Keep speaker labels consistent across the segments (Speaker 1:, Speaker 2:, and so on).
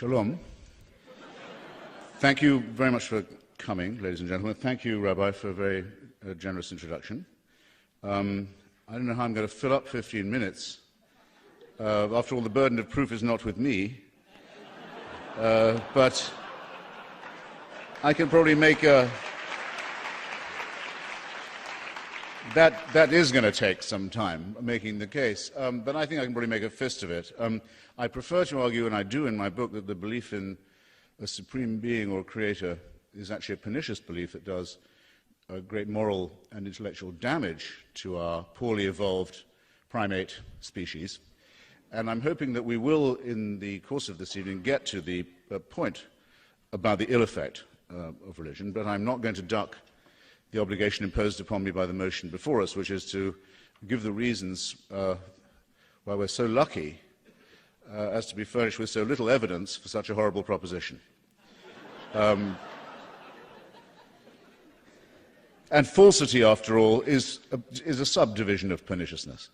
Speaker 1: Shalom. Thank you very much for coming, ladies and gentlemen. Thank you, Rabbi, for a very generous introduction. I don't know how I'm going to fill up 15 minutes. After all, the burden of proof is not with me. But I can probably make a... That is going to take some time, making the case, but I think I can probably make a fist of it. I prefer to argue, and I do in my book, that the belief in a supreme being or creator is actually a pernicious belief that does great moral and intellectual damage to our poorly evolved primate species. And I'm hoping that we will, in the course of this evening, get to the point about the ill effect of religion, but I'm not going to duck the obligation imposed upon me by the motion before us, which is to give the reasons why we're so lucky as to be furnished with so little evidence for such a horrible proposition. And falsity, after all, is a subdivision of perniciousness.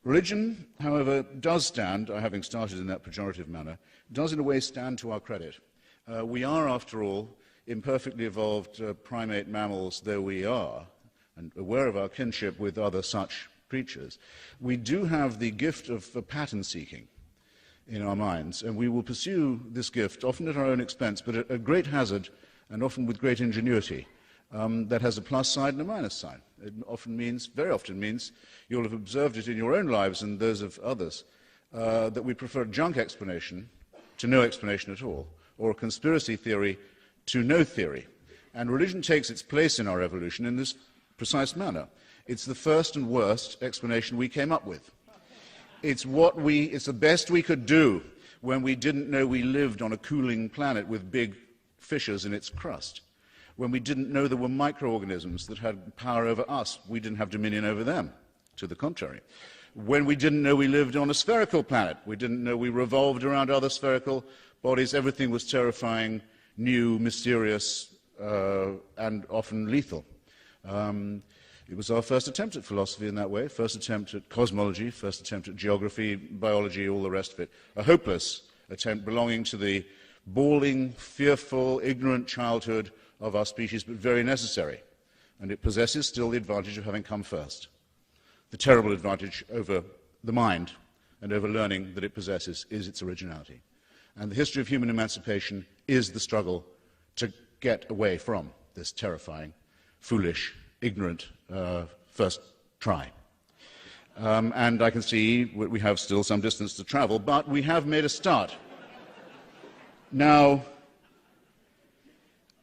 Speaker 1: Religion, however, does stand, having started in that pejorative manner, does in a way stand to our credit. We are, after all, imperfectly evolved primate mammals though we are, and aware of our kinship with other such creatures, we do have the gift of pattern seeking in our minds, and we will pursue this gift, often at our own expense, but at great hazard and often with great ingenuity. That has a plus side and a minus side. It very often means, you'll have observed it in your own lives and those of others, that we prefer a junk explanation to no explanation at all, or a conspiracy theory to no theory. And religion takes its place in our evolution in this precise manner. It's the first and worst explanation we came up with. It's the best we could do when we didn't know we lived on a cooling planet with big fissures in its crust. When we didn't know there were microorganisms that had power over us, we didn't have dominion over them. To the contrary. When we didn't know we lived on a spherical planet, we didn't know we revolved around other spherical bodies, everything was terrifying, new, mysterious, and often lethal. It was our first attempt at philosophy in that way, first attempt at cosmology, first attempt at geography, biology, all the rest of it. A hopeless attempt belonging to the bawling, fearful, ignorant childhood of our species, but very necessary. And it possesses still the advantage of having come first. The terrible advantage over the mind and over learning that it possesses is its originality. And the history of human emancipation is the struggle to get away from this terrifying, foolish, ignorant first try. And I can see we have still some distance to travel, but we have made a start. Now,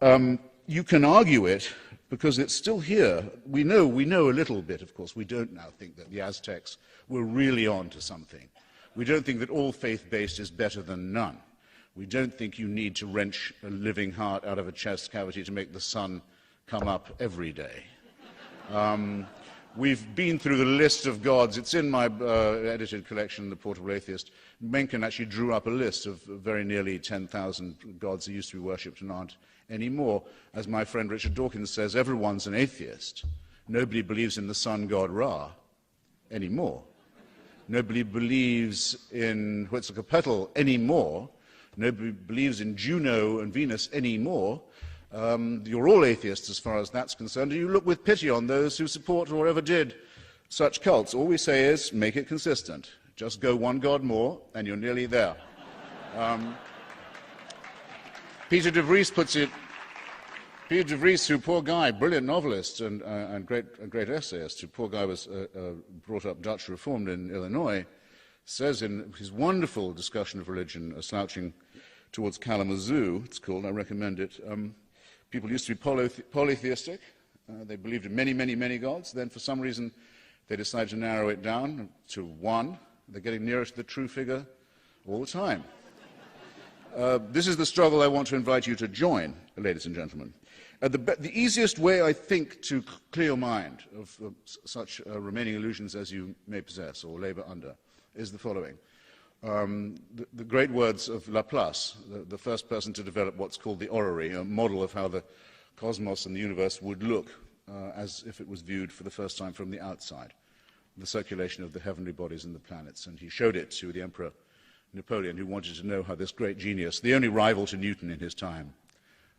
Speaker 1: you can argue it because it's still here. We know a little bit, of course. We don't now think that the Aztecs were really on to something. We don't think that all faith-based is better than none. We don't think you need to wrench a living heart out of a chest cavity to make the sun come up every day. We've been through the list of gods. It's in my edited collection, The Portable Atheist. Mencken actually drew up a list of very nearly 10,000 gods that used to be worshipped and aren't anymore. As my friend Richard Dawkins says, everyone's an atheist. Nobody believes in the sun god Ra anymore. Nobody believes in Huitzilopochtli anymore. Nobody believes in Juno and Venus anymore. You're all atheists as far as that's concerned, and you look with pity on those who support or ever did such cults. All we say is, make it consistent. Just go one god more, and you're nearly there. Peter de Vries puts it... Peter de Vries, who, poor guy, brilliant novelist and great essayist, who, poor guy, was brought up Dutch Reformed in Illinois, says in his wonderful discussion of religion, Slouching Towards Kalamazoo, it's called, I recommend it, people used to be polytheistic. They believed in many, many, many gods. Then, for some reason, they decided to narrow it down to one. They're getting nearer to the true figure all the time. This is the struggle I want to invite you to join, ladies and gentlemen. The easiest way, I think, to clear your mind of such remaining illusions as you may possess or labor under is the following. The great words of Laplace, the first person to develop what's called the orrery, a model of how the cosmos and the universe would look as if it was viewed for the first time from the outside, the circulation of the heavenly bodies and the planets. And he showed it to the Emperor Napoleon, who wanted to know how this great genius, the only rival to Newton in his time,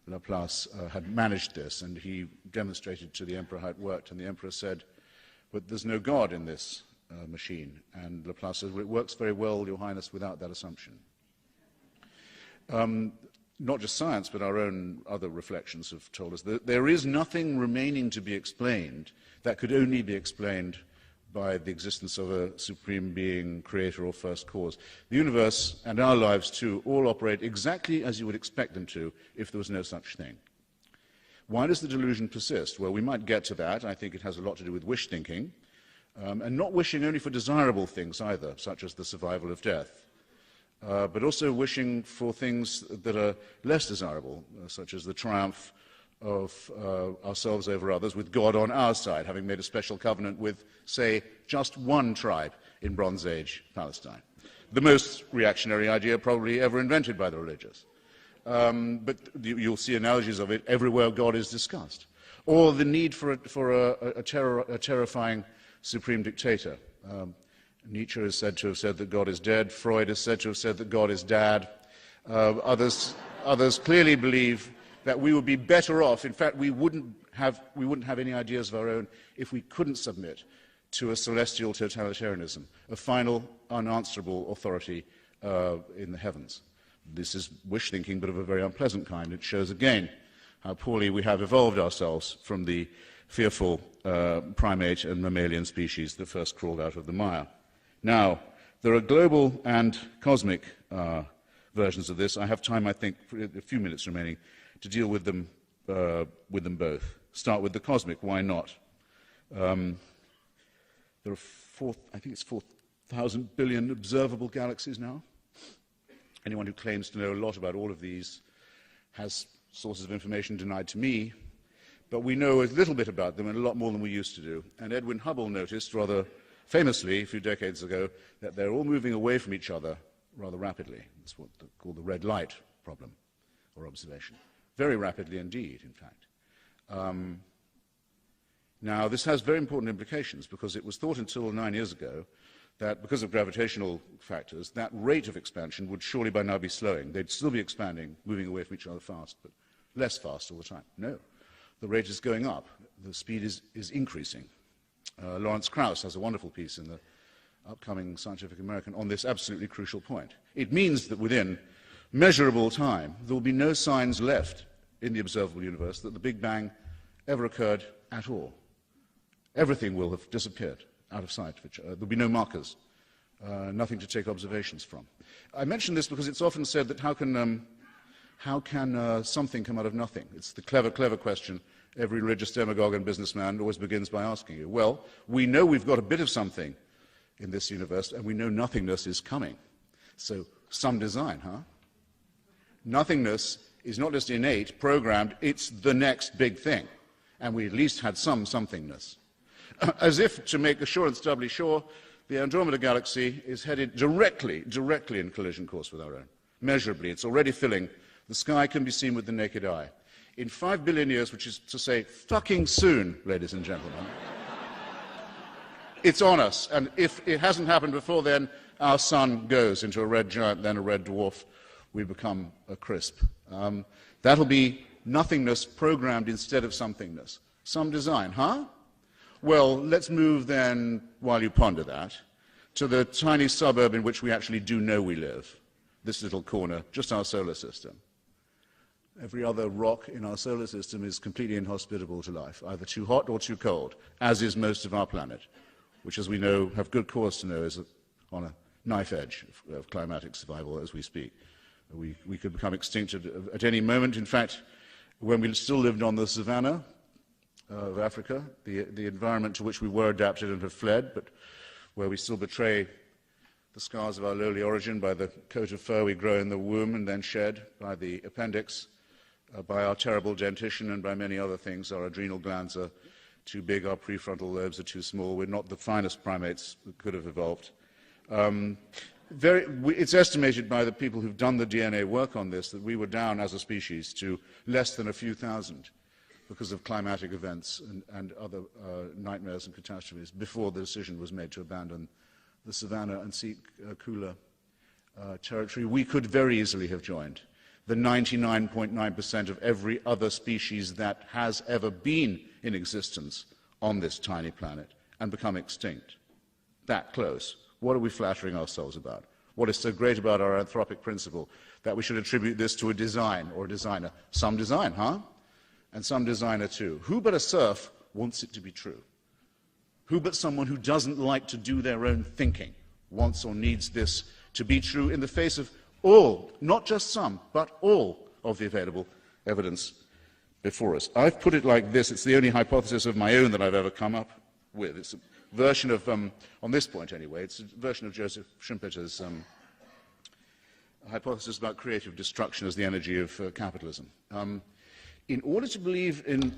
Speaker 1: Laplace, had managed this, and he demonstrated to the emperor how it worked, and the emperor said, but there's no God in this machine. And Laplace says, well, it works very well, Your Highness, without that assumption. Not just science, but our own other reflections have told us that there is nothing remaining to be explained that could only be explained by the existence of a supreme being, creator, or first cause. The universe, and our lives too, all operate exactly as you would expect them to if there was no such thing. Why does the delusion persist? Well, we might get to that. I think it has a lot to do with wish thinking, and not wishing only for desirable things either, such as the survival of death, but also wishing for things that are less desirable, such as the triumph of ourselves over others, with God on our side, having made a special covenant with, say, just one tribe in Bronze Age Palestine. The most reactionary idea probably ever invented by the religious. But you'll see analogies of it everywhere God is discussed. Or the need for a terrifying supreme dictator. Nietzsche is said to have said that God is dead. Freud is said to have said that God is dad. Others clearly believe that we would be better off. In fact, we wouldn't have any ideas of our own if we couldn't submit to a celestial totalitarianism, a final, unanswerable authority in the heavens. This is wish thinking, but of a very unpleasant kind. It shows again how poorly we have evolved ourselves from the fearful primate and mammalian species that first crawled out of the mire. Now, there are global and cosmic versions of this. I have time, I think, for a few minutes remaining, to deal with them both. Start with the cosmic, why not? There are I think it's 4,000 billion observable galaxies now. Anyone who claims to know a lot about all of these has sources of information denied to me, but we know a little bit about them and a lot more than we used to do. And Edwin Hubble noticed rather famously a few decades ago that they're all moving away from each other rather rapidly. It's what they call the red light problem or observation. Very rapidly indeed, in fact. Now, this has very important implications because it was thought until 9 years ago that because of gravitational factors, that rate of expansion would surely by now be slowing. They'd still be expanding, moving away from each other fast, but less fast all the time. No, the rate is going up. The speed is increasing. Lawrence Krauss has a wonderful piece in the upcoming Scientific American on this absolutely crucial point. It means that within measurable time, there will be no signs left in the observable universe that the Big Bang ever occurred at all. Everything will have disappeared out of sight. There will be no markers, nothing to take observations from. I mention this because it's often said that how can something come out of nothing? It's the clever question every religious demagogue and businessman always begins by asking you. Well, we know we've got a bit of something in this universe, and we know nothingness is coming. So, some design, huh? Nothingness is not just innate, programmed, it's the next big thing. And we at least had some somethingness. As if to make assurance doubly sure, the Andromeda Galaxy is headed directly in collision course with our own. Measurably, it's already filling. The sky can be seen with the naked eye. In 5 billion years, which is to say fucking soon, ladies and gentlemen, it's on us. And if it hasn't happened before then, our sun goes into a red giant, then a red dwarf. We become a crisp. That'll be nothingness programmed instead of somethingness. Some design, huh? Well, let's move then, while you ponder that, to the tiny suburb in which we actually do know we live, this little corner, just our solar system. Every other rock in our solar system is completely inhospitable to life, either too hot or too cold, as is most of our planet, which, as we know, have good cause to know, is on a knife edge of climatic survival as we speak. We could become extinct at any moment. In fact, when we still lived on the savanna of Africa, the environment to which we were adapted and have fled, but where we still betray the scars of our lowly origin by the coat of fur we grow in the womb and then shed, by the appendix, by our terrible dentition, and by many other things. Our adrenal glands are too big, our prefrontal lobes are too small. We're not the finest primates that could have evolved. It's estimated by the people who've done the DNA work on this that we were down as a species to less than a few thousand because of climatic events and other nightmares and catastrophes before the decision was made to abandon the savanna and seek cooler territory, we could very easily have joined the 99.9% of every other species that has ever been in existence on this tiny planet and become extinct. That close. What are we flattering ourselves about? What is so great about our anthropic principle that we should attribute this to a design or a designer? Some design, huh? And some designer too. Who but a serf wants it to be true? Who but someone who doesn't like to do their own thinking wants or needs this to be true in the face of all, not just some, but all of the available evidence before us? I've put it like this. It's the only hypothesis of my own that I've ever come up with. It's a version of, on this point anyway, it's a version of Joseph Schumpeter's hypothesis about creative destruction as the energy of capitalism. In order to believe in,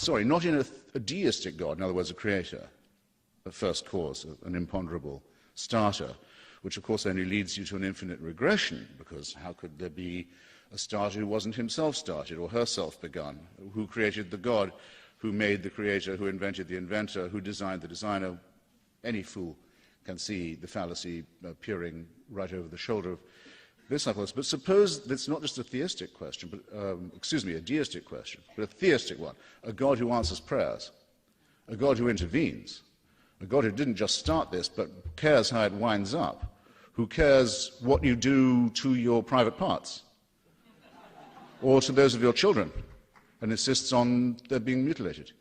Speaker 1: not in a deistic God, in other words, a creator, a first cause, an imponderable starter, which of course only leads you to an infinite regression, because how could there be a starter who wasn't himself started or herself begun? Who created the God? Who made the creator? Who invented the inventor? Who designed the designer? Any fool can see the fallacy peering right over the shoulder of this hypothesis. But suppose that's not just a theistic question, but, a deistic question, but a theistic one. A God who answers prayers, a God who intervenes, a God who didn't just start this, but cares how it winds up, who cares what you do to your private parts or to those of your children and insists on their being mutilated,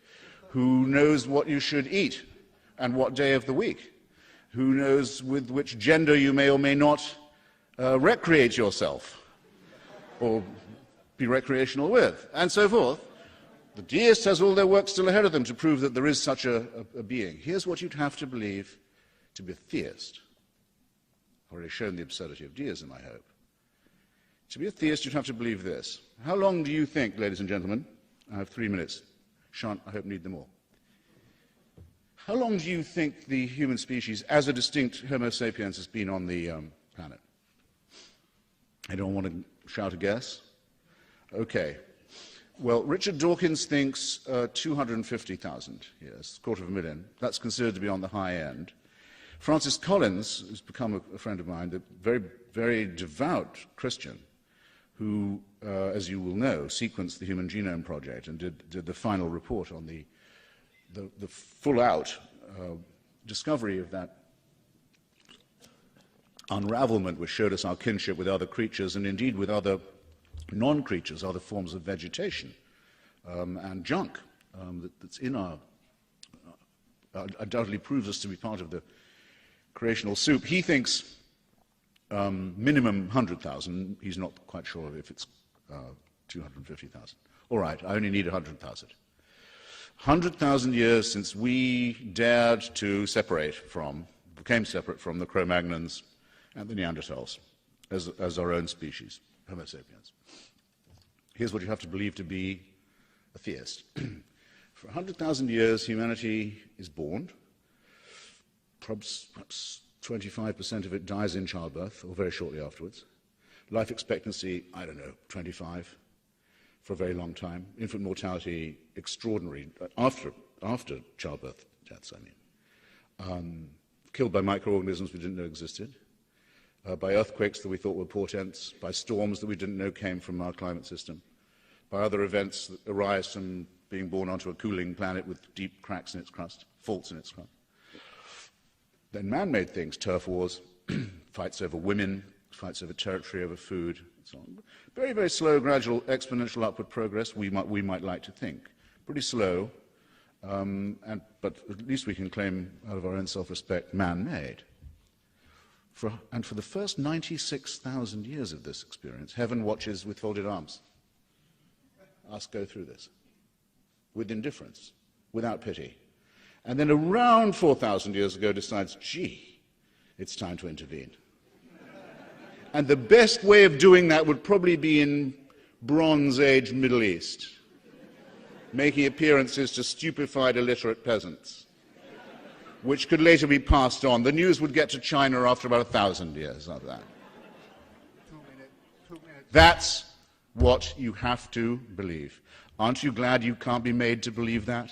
Speaker 1: who knows what you should eat and what day of the week, who knows with which gender you may or may not recreate yourself or be recreational with, and so forth. The deist has all their work still ahead of them to prove that there is such a being. Here's what you'd have to believe to be a theist. I've already shown the absurdity of deism, I hope. To be a theist, you'd have to believe this. How long do you think, ladies and gentlemen, I have 3 minutes, shan't, I hope, need them all. How long do you think the human species, as a distinct Homo sapiens, has been on the planet? Anyone want to shout a guess? Okay. Well, Richard Dawkins thinks 250,000 years, 250,000. That's considered to be on the high end. Francis Collins, who's become a friend of mine, a very, very devout Christian, who, as you will know, sequenced the Human Genome Project and did the final report on the full-out discovery of that unravelment which showed us our kinship with other creatures and indeed with other non-creatures, other forms of vegetation and junk that's in our, undoubtedly proves us to be part of the creational soup. He thinks minimum 100,000. He's not quite sure if it's 250,000. All right, I only need 100,000. 100,000 years since we dared to became separate from the Cro-Magnons and the Neanderthals as our own species, Homo sapiens. Here's what you have to believe to be a theist. For 100,000 years, humanity is born. Perhaps 25% of it dies in childbirth or very shortly afterwards. Life expectancy, I don't know, 25 for a very long time. Infant mortality, extraordinary, after childbirth deaths, I mean. Killed by microorganisms we didn't know existed, by earthquakes that we thought were portents, by storms that we didn't know came from our climate system, by other events that arise from being born onto a cooling planet with deep cracks in its crust, faults in its crust. Then man-made things, turf wars, fights over women, fights over territory, over food, and so on. Very, very slow, gradual, exponential upward progress, we might like to think. Pretty slow, but at least we can claim out of our own self-respect, man-made. And for the first 96,000 years of this experience, heaven watches with folded arms. Us go through this with indifference, without pity. And then around 4,000 years ago decides, gee, it's time to intervene. And the best way of doing that would probably be in Bronze Age Middle East, making appearances to stupefied, illiterate peasants, which could later be passed on. The news would get to China after about 1,000 years after that. 2 minutes. That's what you have to believe. Aren't you glad you can't be made to believe that?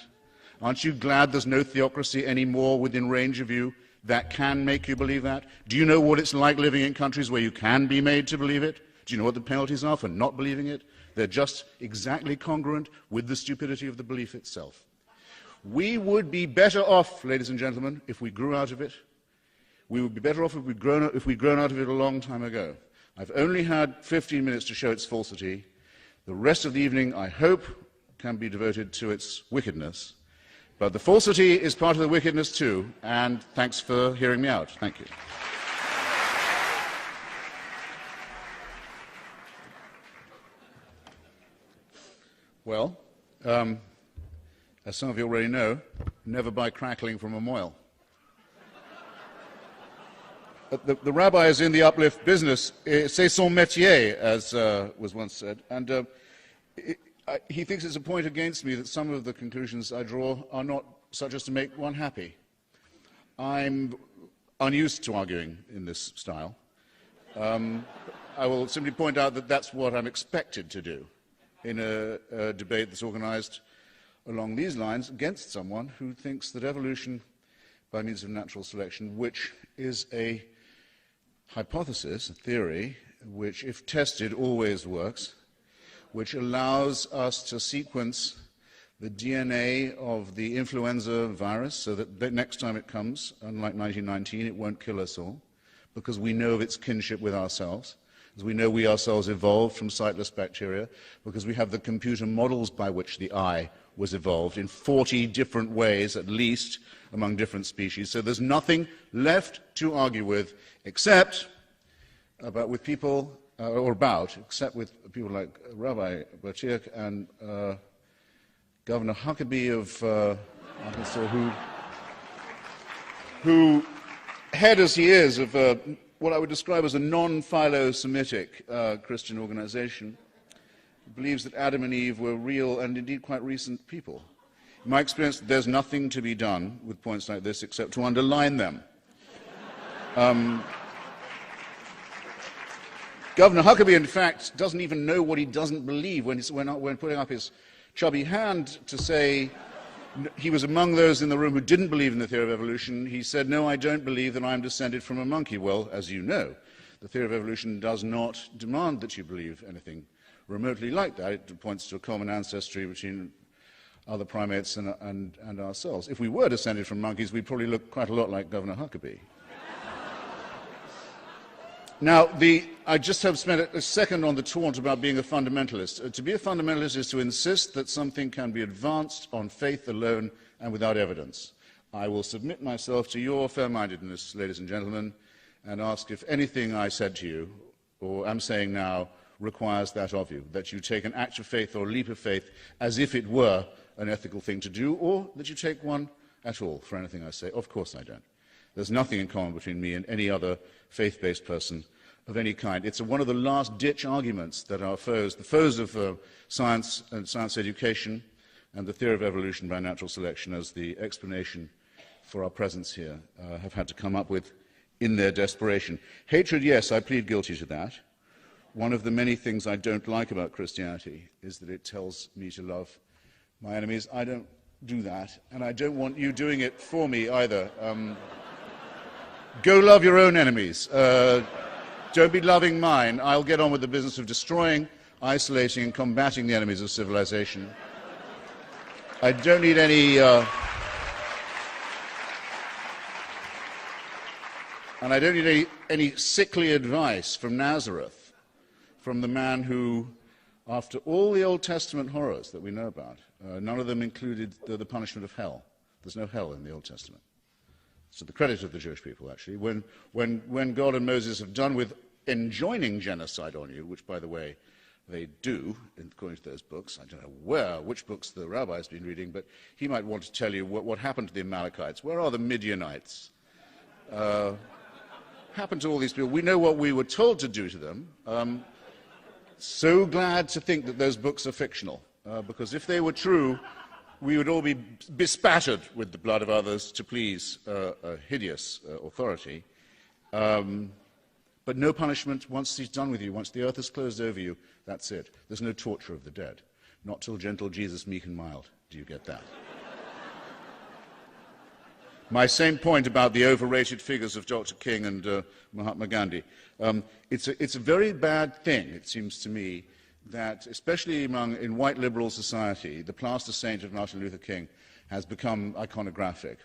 Speaker 1: Aren't you glad there's no theocracy anymore within range of you that can make you believe that? Do you know what it's like living in countries where you can be made to believe it? Do you know what the penalties are for not believing it? They're just exactly congruent with the stupidity of the belief itself. We would be better off, ladies and gentlemen, if we grew out of it. We would be better off if we'd grown out of it a long time ago. I've only had 15 minutes to show its falsity. The rest of the evening, I hope, can be devoted to its wickedness. But the falsity is part of the wickedness too, and thanks for hearing me out. Thank you. Well, as some of you already know, never buy crackling from a moil. The rabbi is in the uplift business. C'est son métier, as was once said. And he thinks it's a point against me that some of the conclusions I draw are not such as to make one happy. I'm unused to arguing in this style. I will simply point out that that's what I'm expected to do in a debate that's organized along these lines against someone who thinks that evolution by means of natural selection, which is a hypothesis, a theory, which, if tested, always works, which allows us to sequence the DNA of the influenza virus so that the next time it comes, unlike 1919, it won't kill us all, because we know of its kinship with ourselves, as we know we ourselves evolved from sightless bacteria, because we have the computer models by which the eye was evolved in 40 different ways, at least, among different species. So there's nothing left to argue with, except with people like Rabbi Boteach and Governor Huckabee of Arkansas, who, head as he is of what I would describe as a non-philo-Semitic Christian organization, believes that Adam and Eve were real and indeed quite recent people. In my experience, there's nothing to be done with points like this except to underline them. Governor Huckabee, in fact, doesn't even know what he doesn't believe when putting up his chubby hand to say he was among those in the room who didn't believe in the theory of evolution. He said, "No, I don't believe that I'm descended from a monkey." Well, as you know, the theory of evolution does not demand that you believe anything remotely like that. It points to a common ancestry between other primates and ourselves. If we were descended from monkeys, we'd probably look quite a lot like Governor Huckabee. Now, I just have spent a second on the taunt about being a fundamentalist. To be a fundamentalist is to insist that something can be advanced on faith alone and without evidence. I will submit myself to your fair-mindedness, ladies and gentlemen, and ask if anything I said to you, or am saying now, requires that of you, that you take an act of faith or a leap of faith as if it were an ethical thing to do, or that you take one at all for anything I say. Of course I don't. There's nothing in common between me and any other faith-based person of any kind. It's one of the last-ditch arguments that our foes, the foes of science and science education and the theory of evolution by natural selection as the explanation for our presence here, have had to come up with in their desperation. Hatred, yes, I plead guilty to that. One of the many things I don't like about Christianity is that it tells me to love my enemies. I don't do that, and I don't want you doing it for me either. Go love your own enemies. Don't be loving mine. I'll get on with the business of destroying, isolating, and combating the enemies of civilization. I don't need any... and I don't need any sickly advice from Nazareth, from the man who, after all the Old Testament horrors that we know about, none of them included the punishment of hell. There's no hell in the Old Testament. To the credit of the Jewish people, actually, when God and Moses have done with enjoining genocide on you, which, by the way, they do, according to those books. I don't know which books the rabbi's been reading, but he might want to tell you what happened to the Amalekites. Where are the Midianites? Happened to all these people. We know what we were told to do to them. So glad to think that those books are fictional, because if they were true, we would all be bespattered with the blood of others to please a hideous authority. But no punishment once he's done with you, once the earth is closed over you, that's it. There's no torture of the dead. Not till gentle Jesus, meek and mild, do you get that. My same point about the overrated figures of Dr. King and Mahatma Gandhi. It's a very bad thing, it seems to me, that especially in white liberal society, the plaster saint of Martin Luther King has become iconographic.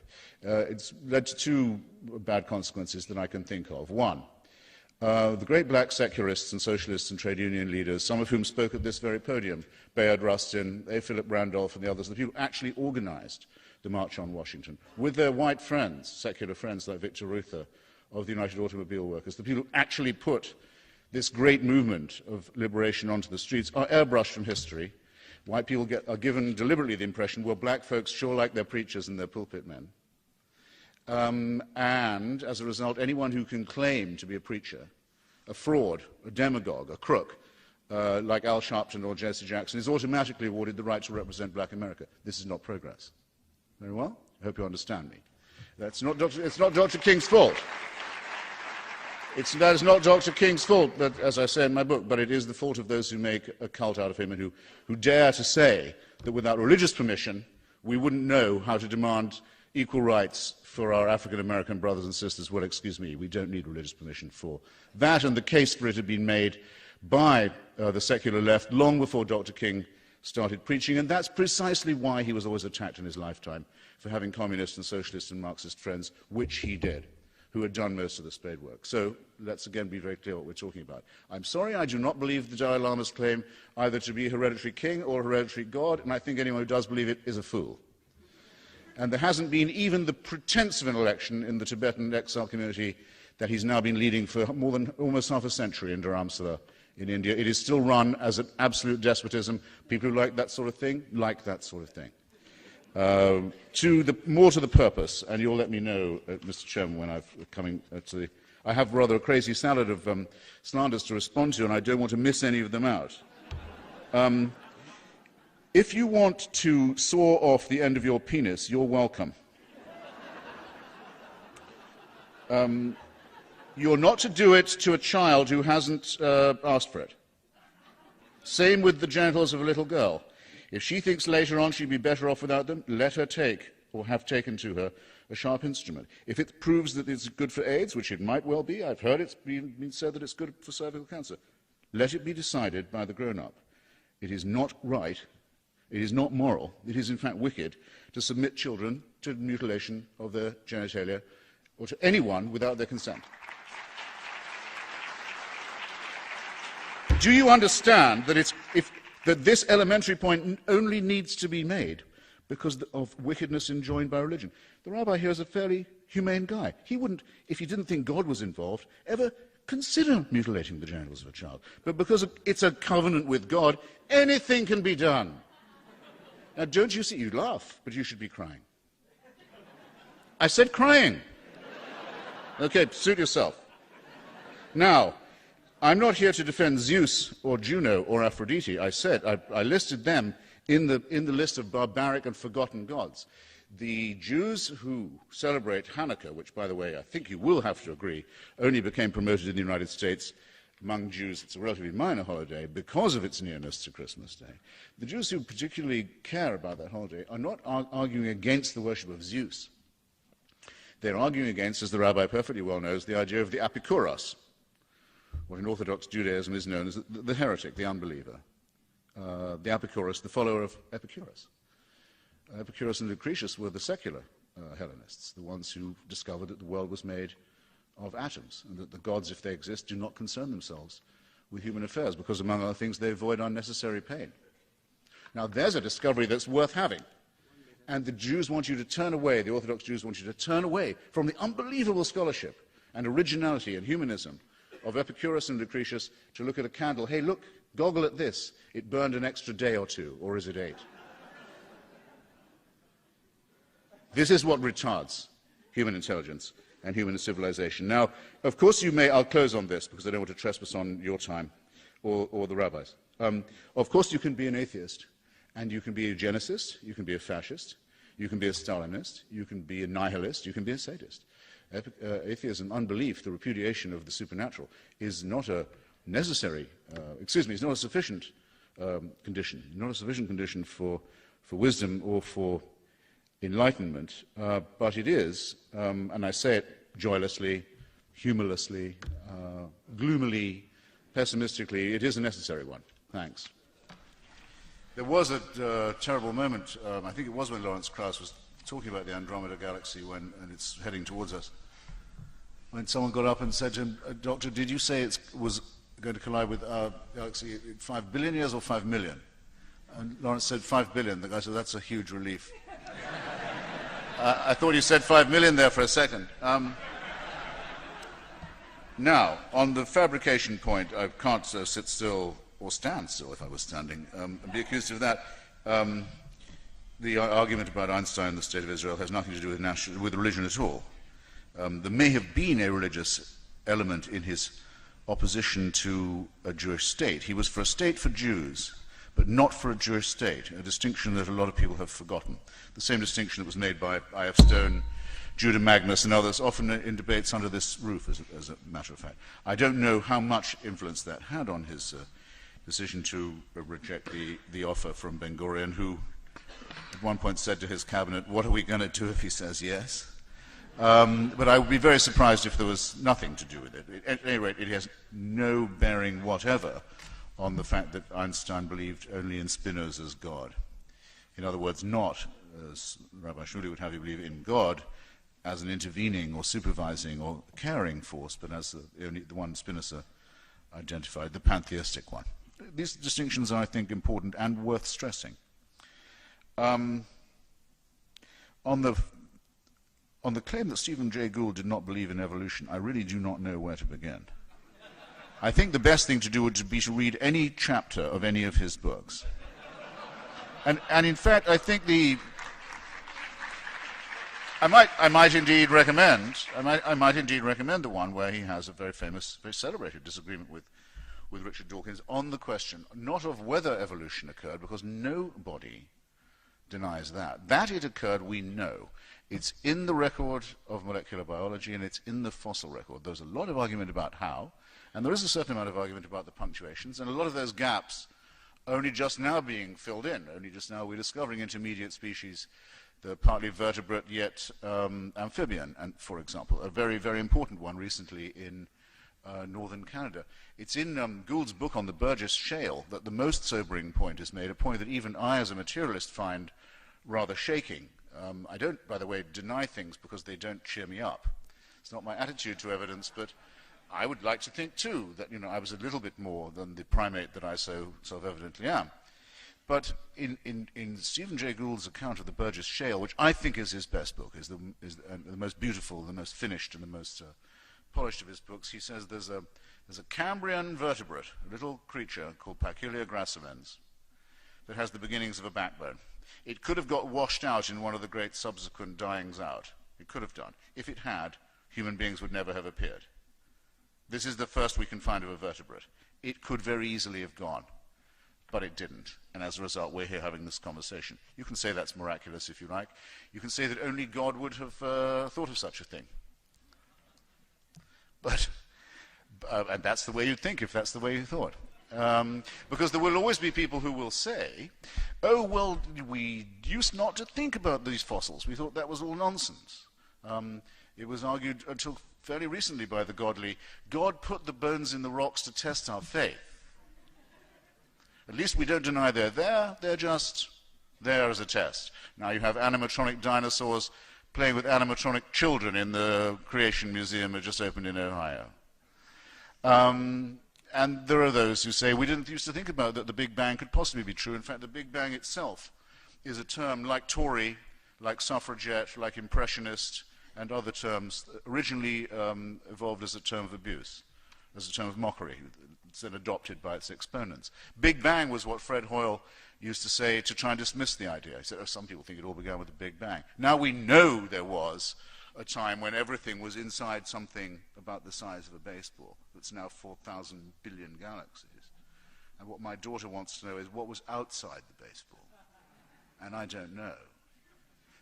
Speaker 1: It's led to two bad consequences that I can think of. One, the great black secularists and socialists and trade union leaders, some of whom spoke at this very podium, Bayard Rustin, A. Philip Randolph and the others, the people who actually organized the March on Washington, with their white friends, secular friends like Victor Reuther of the United Automobile Workers, the people who actually put this great movement of liberation onto the streets, are airbrushed from history. White people are given deliberately the impression, well, black folks sure like their preachers and their pulpit men. And as a result, anyone who can claim to be a preacher, a fraud, a demagogue, a crook, like Al Sharpton or Jesse Jackson, is automatically awarded the right to represent black America. This is not progress. Very well? I hope you understand me. It's not Dr. King's fault. That is not Dr. King's fault, but, as I say in my book, but it is the fault of those who make a cult out of him and who dare to say that without religious permission, we wouldn't know how to demand equal rights for our African-American brothers and sisters. Well, excuse me, we don't need religious permission for that, and the case for it had been made by the secular left long before Dr. King started preaching, and that's precisely why he was always attacked in his lifetime, for having communist and socialist and Marxist friends, which he did, who had done most of the spade work. So let's again be very clear what we're talking about. I'm sorry, I do not believe the Dalai Lama's claim either to be hereditary king or hereditary god, and I think anyone who does believe it is a fool. And there hasn't been even the pretense of an election in the Tibetan exile community that he's now been leading for more than almost half a century in Dharamsala in India. It is still run as an absolute despotism. People who like that sort of thing like that sort of thing. More to the purpose, and you'll let me know, Mr. Chairman, when I'm coming to the... I have rather a crazy salad of slanders to respond to, and I don't want to miss any of them out. If you want to saw off the end of your penis, you're welcome. You're not to do it to a child who hasn't asked for it. Same with the genitals of a little girl. If she thinks later on she'd be better off without them, let her take, or have taken to her, a sharp instrument. If it proves that it's good for AIDS, which it might well be, I've heard it's been said that it's good for cervical cancer, let it be decided by the grown-up. It is not right, it is not moral, it is in fact wicked to submit children to mutilation of their genitalia, or to anyone without their consent. Do you understand that that this elementary point only needs to be made because of wickedness enjoined by religion? The rabbi here is a fairly humane guy. He wouldn't, if he didn't think God was involved, ever consider mutilating the genitals of a child. But because it's a covenant with God, anything can be done. Now, don't you see? You laugh, but you should be crying. I said crying. Okay, suit yourself. Now, I'm not here to defend Zeus or Juno or Aphrodite. I said I listed them in the list of barbaric and forgotten gods. The Jews who celebrate Hanukkah, which, by the way, I think you will have to agree, only became promoted in the United States among Jews. It's a relatively minor holiday because of its nearness to Christmas Day. The Jews who particularly care about that holiday are not arguing against the worship of Zeus. They're arguing against, as the rabbi perfectly well knows, the idea of the Epikuros, what in Orthodox Judaism is known as the heretic, the unbeliever, the Epicurus, the follower of Epicurus. Epicurus and Lucretius were the secular Hellenists, the ones who discovered that the world was made of atoms, and that the gods, if they exist, do not concern themselves with human affairs, because, among other things, they avoid unnecessary pain. Now, there's a discovery that's worth having, and the Jews want you to turn away, the Orthodox Jews want you to turn away from the unbelievable scholarship and originality and humanism of Epicurus and Lucretius to look at a candle. Hey, look, goggle at this. It burned an extra day or two, or is it 8? This is what retards human intelligence and human civilization. Now, of course you may, I'll close on this because I don't want to trespass on your time or the rabbis. Of course you can be an atheist, and you can be a eugenicist, you can be a fascist, you can be a Stalinist, you can be a nihilist, you can be a sadist. Atheism, unbelief, the repudiation of the supernatural, is not a necessary, is not a sufficient condition, not a sufficient condition for wisdom or for enlightenment, but it is, and I say it joylessly, humorlessly, gloomily, pessimistically, it is a necessary one. Thanks. There was a terrible moment, I think it was when Lawrence Krauss was talking about the Andromeda Galaxy and it's heading towards us, when someone got up and said to him, Doctor, did you say it was going to collide with our galaxy in 5 billion years or 5 million? And Lawrence said 5 billion. The guy said, that's a huge relief. I thought you said 5 million there for a second. Now, on the fabrication point, I can't sit still, or stand still if I was standing, and be accused of that. The argument about Einstein and the State of Israel has nothing to do with religion at all. There may have been a religious element in his opposition to a Jewish state. He was for a state for Jews, but not for a Jewish state, a distinction that a lot of people have forgotten. The same distinction that was made by I.F. Stone, Judah Magnus, and others, often in debates under this roof, as a matter of fact. I don't know how much influence that had on his decision to reject the offer from Ben-Gurion, who at one point said to his cabinet, what are we going to do if he says yes? But I would be very surprised if there was nothing to do with it. At any rate, it has no bearing whatever on the fact that Einstein believed only in Spinoza's God. In other words, not, as Rabbi Shmuley would have you believe, in God as an intervening or supervising or caring force, but as the one Spinoza identified, the pantheistic one. These distinctions are, I think, important and worth stressing. On the claim that Stephen Jay Gould did not believe in evolution, I really do not know where to begin. I think the best thing to do would be to read any chapter of any of his books. And in fact, I think I might indeed recommend the one where he has a very famous, very celebrated disagreement with Richard Dawkins on the question, not of whether evolution occurred, because nobody denies that. That it occurred, we know. It's in the record of molecular biology and it's in the fossil record. There's a lot of argument about how, and there is a certain amount of argument about the punctuations, and a lot of those gaps are only just now being filled in. Only just now we're discovering intermediate species, the partly vertebrate yet amphibian, and for example, a very, very important one recently in northern Canada. It's in Gould's book on the Burgess Shale that the most sobering point is made, a point that even I as a materialist find rather shaking. I don't, by the way, deny things because they don't cheer me up. It's not my attitude to evidence, but I would like to think too that I was a little bit more than the primate that I so self-evidently am. But in Stephen Jay Gould's account of the Burgess Shale, which I think is his best book, is the most beautiful, the most finished, and the most polished of his books, he says there's a Cambrian vertebrate, a little creature called Pachulia gracilens, that has the beginnings of a backbone. It could have got washed out in one of the great subsequent dyings out. It could have done. If it had, human beings would never have appeared. This is the first we can find of a vertebrate. It could very easily have gone, but it didn't. And as a result, we're here having this conversation. You can say that's miraculous if you like. You can say that only God would have thought of such a thing. But and that's the way you'd think if that's the way you thought. Because there will always be people who will say, oh, well, we used not to think about these fossils. We thought that was all nonsense. It was argued until fairly recently by the godly, God put the bones in the rocks to test our faith. At least we don't deny they're there, they're just there as a test. Now you have animatronic dinosaurs playing with animatronic children in the Creation Museum that just opened in Ohio. And there are those who say we didn't used to think about that the Big Bang could possibly be true. In fact, the Big Bang itself is a term like Tory, like suffragette, like impressionist, and other terms, originally evolved as a term of abuse, as a term of mockery. It's then adopted by its exponents. Big Bang was what Fred Hoyle used to say to try and dismiss the idea. He said, oh, some people think it all began with the Big Bang. Now we know there was a time when everything was inside something about the size of a baseball that's now 4,000 billion galaxies. And what my daughter wants to know is what was outside the baseball. And I don't know.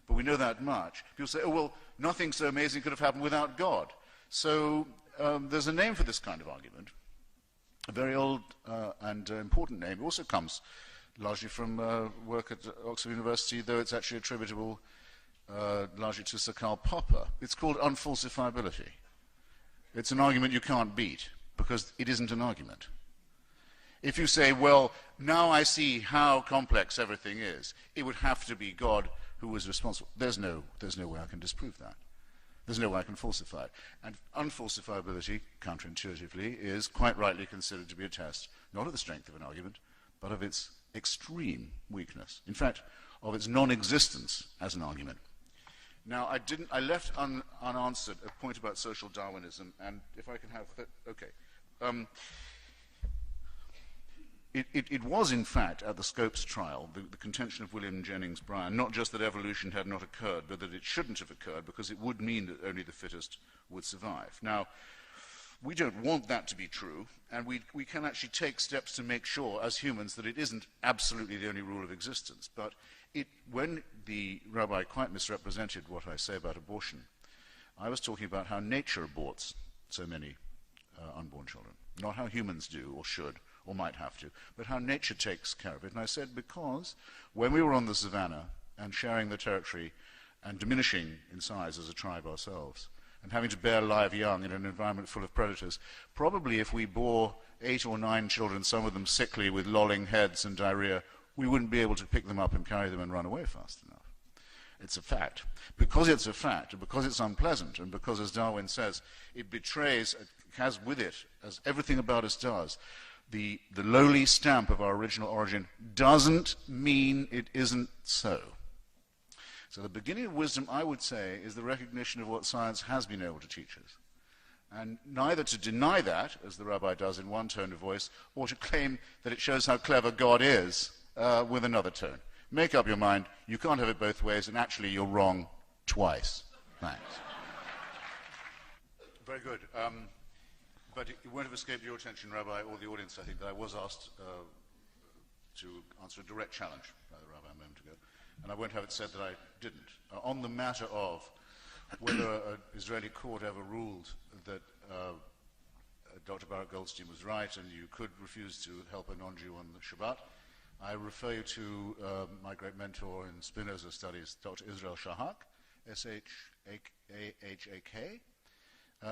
Speaker 1: But we know that much. People say, oh, well, nothing so amazing could have happened without God. So there's a name for this kind of argument, a very old and important name. It also comes largely from work at Oxford University, though it's actually attributable largely to Karl Popper. It's called unfalsifiability. It's an argument you can't beat because it isn't an argument. If you say, well, now I see how complex everything is, it would have to be God who was responsible. There's no way I can disprove that. There's no way I can falsify it. And unfalsifiability, counterintuitively, is quite rightly considered to be a test, not of the strength of an argument, but of its extreme weakness. In fact, of its non-existence as an argument. Now, I left unanswered a point about social Darwinism, and if I can have that, okay. It was, in fact, at the Scopes trial, the contention of William Jennings Bryan, not just that evolution had not occurred, but that it shouldn't have occurred because it would mean that only the fittest would survive. Now, we don't want that to be true, and we can actually take steps to make sure, as humans, that it isn't absolutely the only rule of existence. But when the rabbi quite misrepresented what I say about abortion, I was talking about how nature aborts so many unborn children, not how humans do or should or might have to, but how nature takes care of it. And I said because when we were on the savannah and sharing the territory and diminishing in size as a tribe ourselves and having to bear live young in an environment full of predators, probably if we bore 8 or 9 children, some of them sickly with lolling heads and diarrhea, we wouldn't be able to pick them up and carry them and run away fast enough. It's a fact. Because it's a fact, and because it's unpleasant, and because, as Darwin says, it betrays, has with it, as everything about us does, the lowly stamp of our original origin, doesn't mean it isn't so. So the beginning of wisdom, I would say, is the recognition of what science has been able to teach us. And neither to deny that, as the rabbi does in one tone of voice, or to claim that it shows how clever God is with another tone. Make up your mind, you can't have it both ways, and actually you're wrong twice. Thanks. Very good. But it won't have escaped your attention, Rabbi, or the audience, I think, that I was asked to answer a direct challenge by the Rabbi a moment ago. And I won't have it said that I didn't. On the matter of whether an Israeli court ever ruled that Dr. Baruch Goldstein was right and you could refuse to help a non-Jew on the Shabbat, I refer you to my great mentor in Spinoza studies, Dr. Israel Shahak, S-H-A-H-A-K.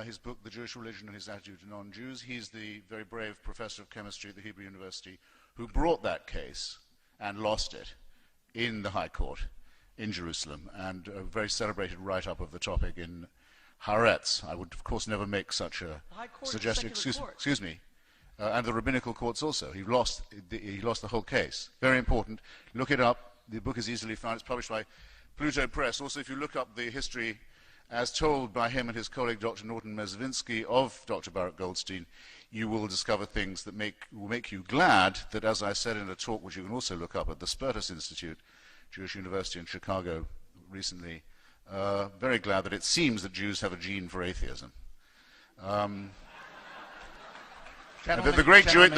Speaker 1: His book, The Jewish Religion and His Attitude to Non-Jews. He's the very brave professor of chemistry at the Hebrew University who brought that case and lost it in the High Court in Jerusalem, and a very celebrated write-up of the topic in Haaretz. I would, of course, never make such a suggestion. Excuse me. And the rabbinical courts also. He lost the whole case. Very important. Look it up. The book is easily found. It's published by Pluto Press. Also, if you look up the history as told by him and his colleague Dr. Norton Mezvinsky of Dr. Baruch Goldstein, you will discover things that will make you glad that, as I said in a talk which you can also look up at the Spertus Institute, Jewish University in Chicago recently, very glad that it seems that Jews have a gene for atheism. The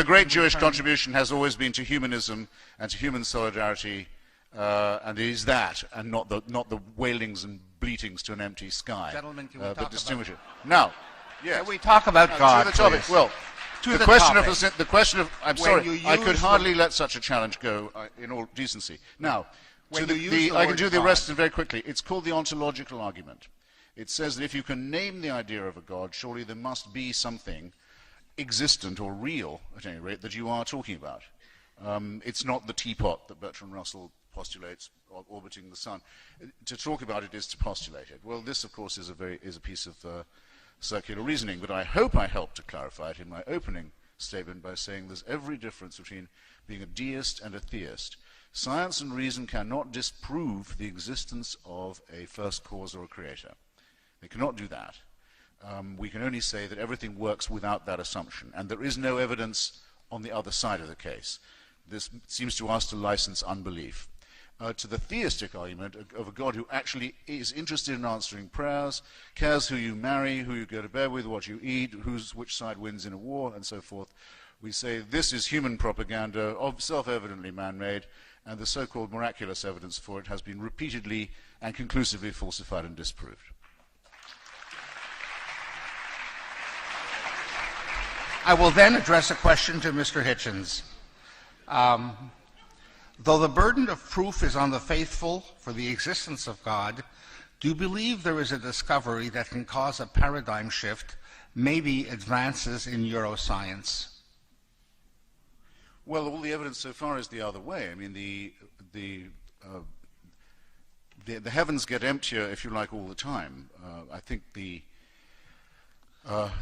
Speaker 1: great Jewish contribution has always been to humanism and to human solidarity, and it is that, and not the wailings and bleatings to an empty sky.
Speaker 2: Gentlemen, can we talk
Speaker 1: distinguish it. Now, yes.
Speaker 2: Can we talk about God,
Speaker 1: to the topic.
Speaker 2: please?
Speaker 1: Well,
Speaker 2: to
Speaker 1: the question of I'm sorry, I could hardly let such a challenge go in all decency. Now, I can do the rest very quickly. It's called the ontological argument. It says that if you can name the idea of a God, surely there must be something existent or real, at any rate, that you are talking about. It's not the teapot that Bertrand Russell postulates orbiting the sun. To talk about it is to postulate it. Well, this, of course, is a piece of circular reasoning, but I hope I helped to clarify it in my opening statement by saying there's every difference between being a deist and a theist. Science and reason cannot disprove the existence of a first cause or a creator. They cannot do that. We can only say that everything works without that assumption, and there is no evidence on the other side of the case. This seems to us to license unbelief. To the theistic argument of a God who actually is interested in answering prayers, cares who you marry, who you go to bed with, what you eat, which side wins in a war, and so forth, we say this is human propaganda, self-evidently man-made, and the so-called miraculous evidence for it has been repeatedly and conclusively falsified and disproved.
Speaker 2: I will then address a question to Mr. Hitchens. Though the burden of proof is on the faithful for the existence of God, do you believe there is a discovery that can cause a paradigm shift, maybe advances in neuroscience?
Speaker 1: Well, all the evidence so far is the other way. I mean, the heavens get emptier, if you like, all the time. I think the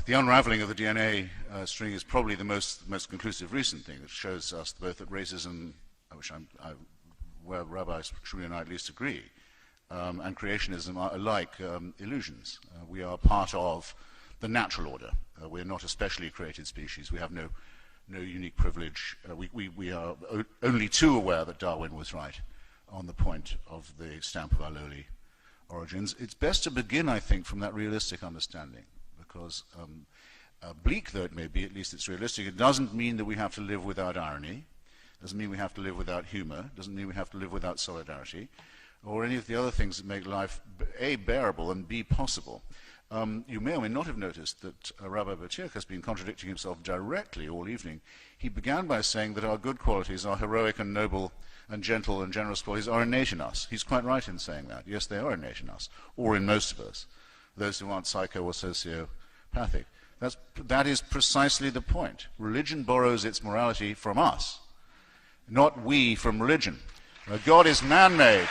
Speaker 1: unraveling of the DNA string is probably the most conclusive recent thing that shows us both that racism, where Rabbi Shmuley and I at least agree, and creationism are alike illusions. We are part of the natural order. We're not a specially created species. We have no unique privilege. We are only too aware that Darwin was right on the point of the stamp of our lowly origins. It's best to begin, I think, from that realistic understanding, because bleak though it may be, at least it's realistic. It doesn't mean that we have to live without irony. Doesn't mean we have to live without humor. Doesn't mean we have to live without solidarity, or any of the other things that make life A, bearable, and B, possible. You may or may not have noticed that Rabbi Boteach has been contradicting himself directly all evening. He began by saying that our good qualities, our heroic and noble and gentle and generous qualities, are innate in us. He's quite right in saying that. Yes, they are innate in us, or in most of us, those who aren't psycho or sociopathic. That is precisely the point. Religion borrows its morality from us, not we from religion. God is man-made.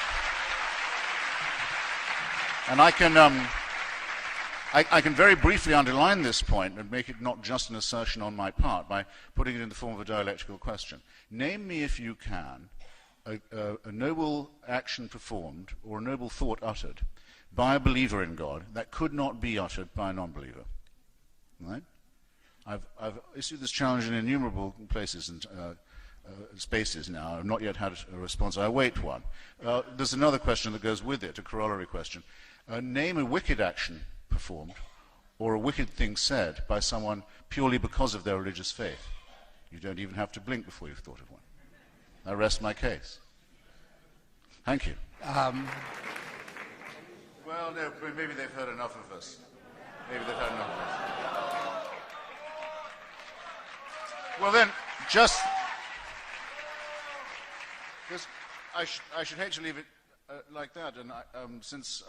Speaker 1: And I can very briefly underline this point and make it not just an assertion on my part by putting it in the form of a dialectical question. Name me, if you can, a noble action performed or a noble thought uttered by a believer in God that could not be uttered by a non-believer. Right? I've issued this challenge in innumerable places and spaces now. I've not yet had a response. I await one. There's another question that goes with it, a corollary question. Name a wicked action performed or a wicked thing said by someone purely because of their religious faith. You don't even have to blink before you've thought of one. I rest my case. Thank you. Well, no, maybe they've heard enough of us. Maybe they've heard enough of us. Well then, I should hate to leave it like that, and since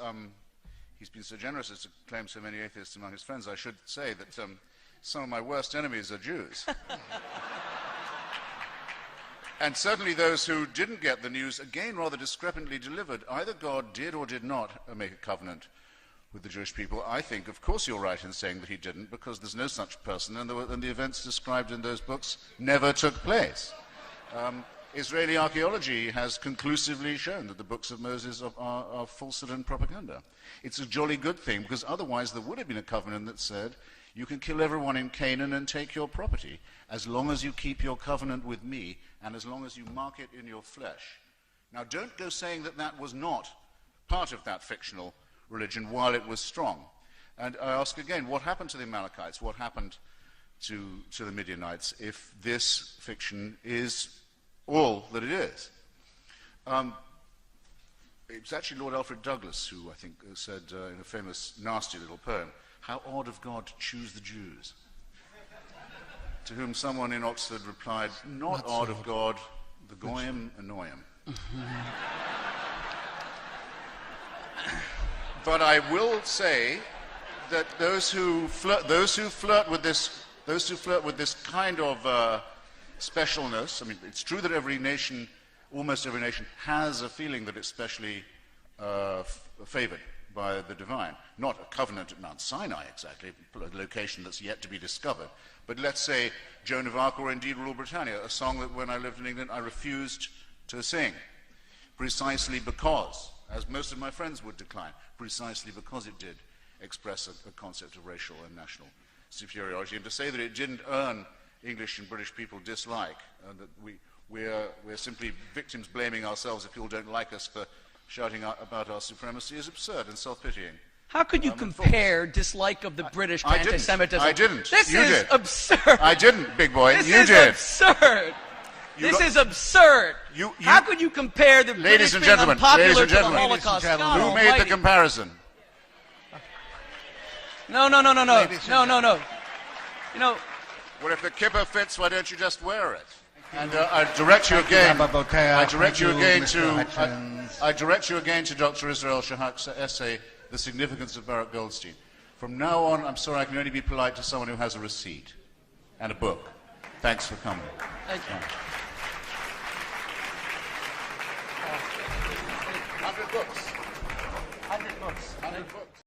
Speaker 1: he's been so generous as to claim so many atheists among his friends, I should say that some of my worst enemies are Jews. And certainly those who didn't get the news, again rather discrepantly delivered. Either God did or did not make a covenant with the Jewish people. I think, of course, you're right in saying that he didn't, because there's no such person, and the events described in those books never took place. Israeli archaeology has conclusively shown that the books of Moses are falsehood and propaganda. It's a jolly good thing, because otherwise there would have been a covenant that said, you can kill everyone in Canaan and take your property, as long as you keep your covenant with me, and as long as you mark it in your flesh. Now, don't go saying that that was not part of that fictional religion while it was strong. And I ask again, what happened to the Amalekites? What happened to the Midianites if this fiction is all that it is? It's actually Lord Alfred Douglas who, I think, said in a famous nasty little poem, how odd of God to choose the Jews. To whom someone in Oxford replied, not odd of God, the goyim annoy him. But I will say that those who flirt with this kind of specialness, I mean, it's true that every nation, almost every nation, has a feeling that it's specially favored by the divine. Not a covenant at Mount Sinai, exactly, a location that's yet to be discovered. But let's say Joan of Arc or indeed Rule Britannia, a song that when I lived in England I refused to sing, precisely because, as most of my friends would decline, precisely because it did express a concept of racial and national superiority. And to say that it didn't earn English and British people dislike, and that we're simply victims blaming ourselves if people don't like us for shouting out about our supremacy is absurd and self-pitying.
Speaker 3: How could you compare dislike of the British to anti-Semitism?
Speaker 1: I didn't.
Speaker 3: This
Speaker 1: you
Speaker 3: is
Speaker 1: did.
Speaker 3: absurd.
Speaker 1: I didn't, big boy.
Speaker 3: This
Speaker 1: you
Speaker 3: is
Speaker 1: did.
Speaker 3: Absurd. This is absurd. How could you compare the British being unpopular to the Holocaust?
Speaker 1: Who made the comparison?
Speaker 3: No. You know.
Speaker 1: Well, if the kippah fits, why don't you just wear it? And I direct you again.
Speaker 2: Rabbi Boteach,
Speaker 1: I direct you again to.
Speaker 2: Hitchens.
Speaker 1: I direct you again to Dr. Israel Shahak's essay, "The Significance of Baruch Goldstein." From now on, I'm sorry, I can only be polite to someone who has a receipt and a book. Thanks for coming.
Speaker 3: Thank you.
Speaker 1: 100 books.
Speaker 3: 100 books.
Speaker 1: 100 books.